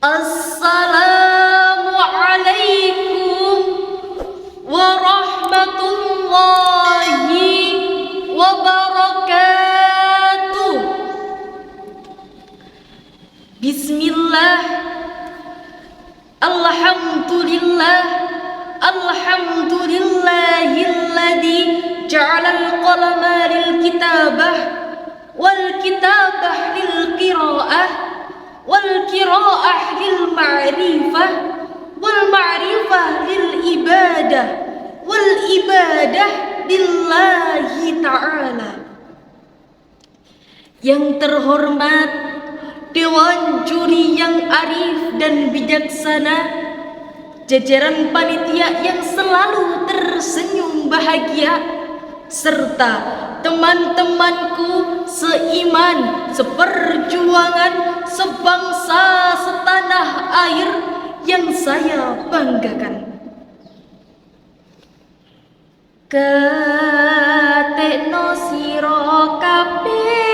Assalamualaikum warahmatullahi wabarakatuh. Bismillah. Alhamdulillah. Alhamdulillahilladzi ja'alal qalama lil kitabah wal kitabah lil qiraah wal qiraah lil ma'rifah wal ma'rifah lil ibadah wal ibadah lillahi ta'ala. Yang terhormat Dewan Juri yang arif dan bijaksana, jajaran panitia yang selalu tersenyum bahagia, serta teman-temanku seiman, seperjuangan, sebangsa, setanah air yang saya banggakan. Ketekno sira kabeh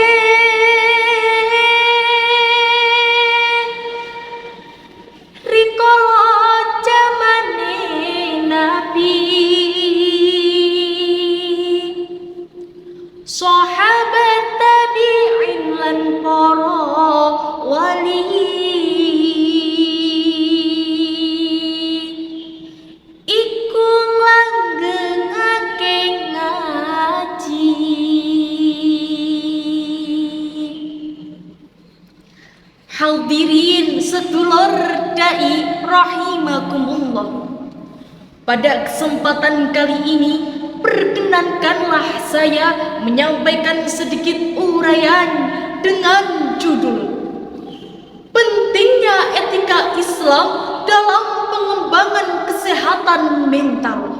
sahabat tabi'in lan para wali, iku langgengake ngaji. Hadirin sedulur dai rahimakumullah, pada kesempatan kali ini perkenankanlah saya menyampaikan sedikit uraian dengan judul pentingnya etika Islam dalam pengembangan kesehatan mental.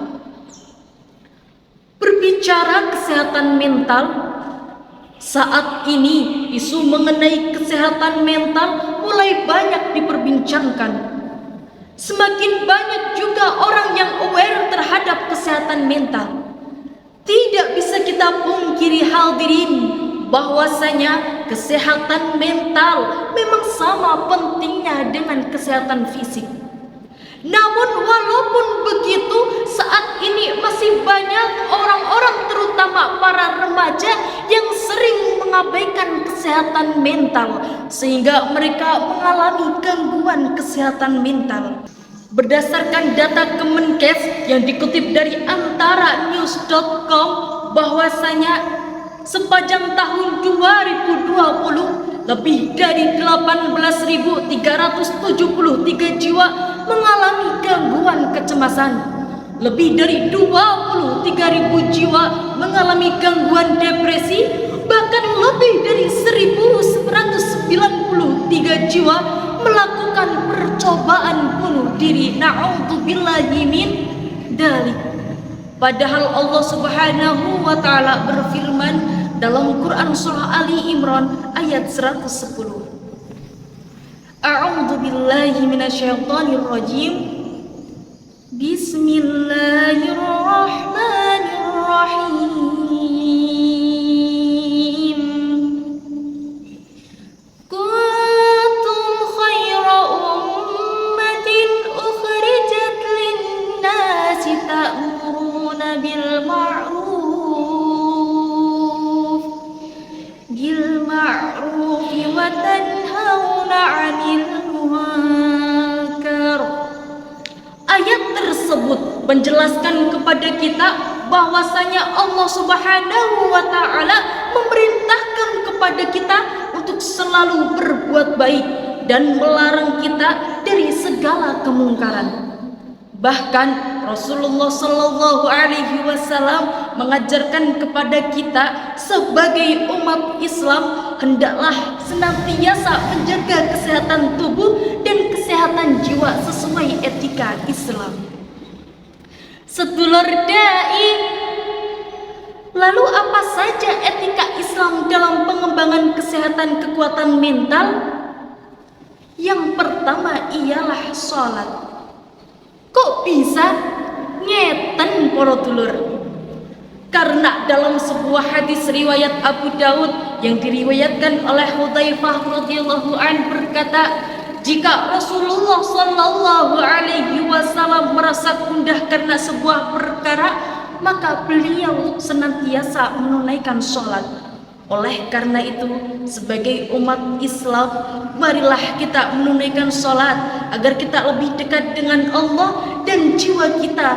Berbicara kesehatan mental, saat ini isu mengenai kesehatan mental mulai banyak diperbincangkan. Semakin banyak juga orang yang aware terhadap kesehatan mental. Tidak bisa kita pungkiri hadirin bahwasanya kesehatan mental memang sama pentingnya dengan kesehatan fisik. Namun walaupun begitu, saat ini masih banyak orang-orang, terutama para remaja, yang sering mengabaikan kesehatan mental sehingga mereka mengalami gangguan kesehatan mental. Berdasarkan data Kemenkes yang dikutip dari antaranews.com, bahwasanya sepanjang tahun 2020 lebih dari 18.373 jiwa mengalami gangguan kecemasan, lebih dari 23.000 jiwa mengalami gangguan depresi, bahkan lebih dari 1.193 jiwa melakukan percobaan bunuh diri. Na'udzubillahi min dzalik. Padahal Allah Subhanahu wa taala berfirman dalam Quran surah Ali Imran ayat 110. A'udzubillahi minasyaitonir rajim. Bismillahirrahmanirrahim. Ayat tersebut menjelaskan kepada kita bahwasanya Allah Subhanahu wa taala memerintahkan kepada kita untuk selalu berbuat baik dan melarang kita dari segala kemungkaran. Bahkan Rasulullah Shallallahu Alaihi Wasallam mengajarkan kepada kita sebagai umat Islam hendaklah senantiasa menjaga kesehatan tubuh dan kesehatan jiwa sesuai etika Islam. Sedulur dai, lalu apa saja etika Islam dalam pengembangan kesehatan kekuatan mental? Yang pertama ialah sholat. Kok bisa ngeten para dulur? Karena dalam sebuah hadis riwayat Abu Daud yang diriwayatkan oleh Hudzaifah radhiyallahu an berkata, Jika Rasulullah Sallallahu Alaihi Wasallam merasa gundah karena sebuah perkara, maka beliau senantiasa menunaikan sholat. Oleh karena itu, sebagai umat Islam, marilah kita menunaikan sholat agar kita lebih dekat dengan Allah dan jiwa kita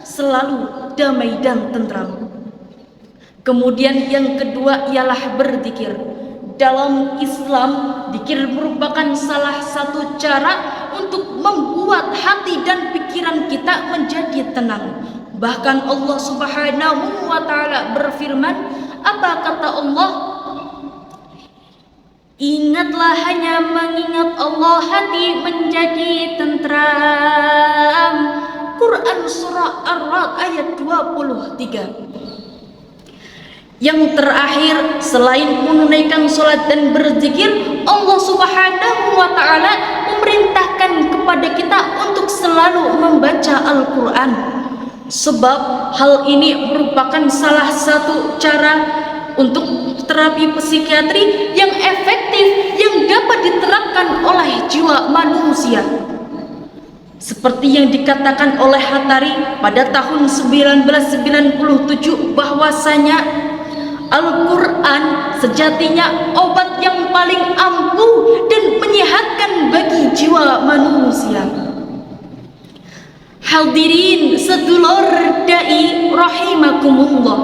selalu damai dan tentram. Kemudian yang kedua ialah berzikir. Dalam Islam, zikir merupakan salah satu cara untuk membuat hati dan pikiran kita menjadi tenang. Bahkan Allah Subhanahu wa Ta'ala berfirman, apa kata Allah? Ingatlah, hanya mengingat Allah hati menjadi tentram. Quran surah Ar-Ra'd ayat 23. Yang terakhir, selain menunaikan sholat dan berzikir, Allah Subhanahu wa Ta'ala memerintahkan kepada kita untuk selalu membaca Al-Quran. Sebab hal ini merupakan salah satu cara untuk terapi psikiatri yang efektif yang dapat diterapkan oleh jiwa manusia. Seperti yang dikatakan oleh Hatari pada tahun 1997 bahwasanya Al-Quran sejatinya obat yang paling ampuh dan menyehatkan bagi jiwa manusia. Hadirin sedulur dai rahimakumullah.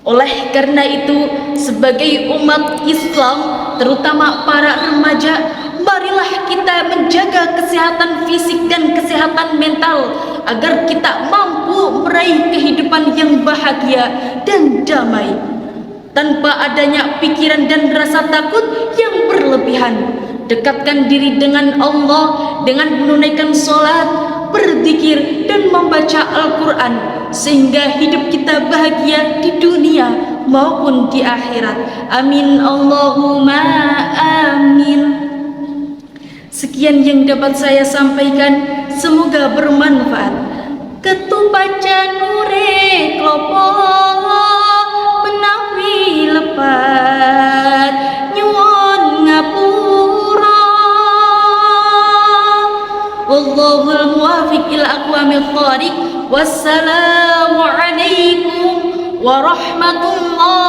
Oleh karena itu, sebagai umat Islam, terutama para remaja, marilah kita menjaga kesehatan fisik dan kesehatan mental agar kita mampu meraih kehidupan yang bahagia dan damai tanpa adanya pikiran dan rasa takut yang berlebihan. Dekatkan diri dengan Allah dengan menunaikan sholat, berzikir dan membaca Al-Quran, sehingga hidup kita bahagia di dunia maupun di akhirat. Amin Allahumma amin. Sekian yang dapat saya sampaikan, semoga bermanfaat. Ketupaca nure klopo menawi lepat nyuwun ngapura. Wallahul muwafiq ila aqwamit thoriq. Wassalamu alaikum warahmatullahi